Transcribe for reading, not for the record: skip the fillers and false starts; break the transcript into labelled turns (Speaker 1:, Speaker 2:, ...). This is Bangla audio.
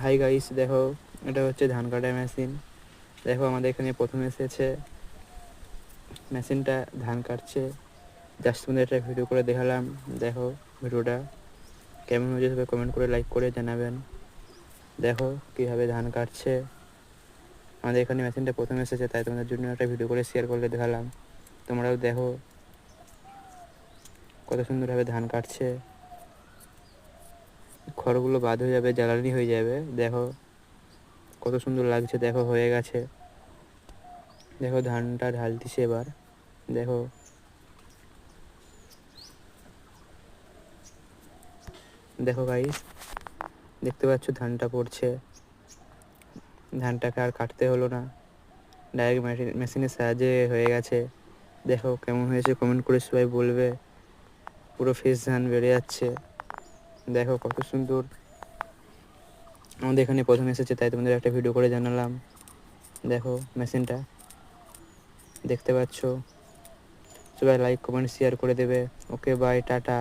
Speaker 1: হাই গাইস, দেখো এটা হচ্ছে ধান কাটার মেশিন। দেখো আমাদের এখানে প্রথমে এসেছে, মেশিনটা ধান কাটছে। জাস্ট তোমাদের একটা ভিডিও করে দেখালাম। দেখো ভিডিওটা কেমন হয়েছে সবাই কমেন্ট করে লাইক করে জানাবেন। দেখো কীভাবে ধান কাটছে। আমাদের এখানে মেশিনটা প্রথমে এসেছে, তাই তোমাদের জন্য একটা ভিডিও করে শেয়ার করলে দেখালাম। তোমরাও দেখো কত সুন্দরভাবে ধান কাটছে। খড়গুলো বাদ হয়ে যাবে, জ্বালানি হয়ে যাবে। দেখো কত সুন্দর লাগছে। দেখো হয়ে গেছে। দেখো ধানটা ঢালতিছে এবার। দেখো দেখো গাইস, দেখতে পাচ্ছ ধানটা পড়ছে। ধানটাকে আর কাটতে হলো না, ডাইরেক্ট মেশিনের সাহায্যে হয়ে গেছে। দেখো কেমন হয়েছে কমেন্ট করে সবাই বলবে। পুরো ফ্রেশ ধান বেড়ে যাচ্ছে। দেখো কত সুন্দর। আমাদের এখানে প্রথমে এসেছে, তাই তোমাদের একটা ভিডিও করে জানালাম। দেখো মেশিনটা দেখতে পাচ্ছ। সবাই লাইক কমেন্ট শেয়ার করে দেবে। Okay bye, tata.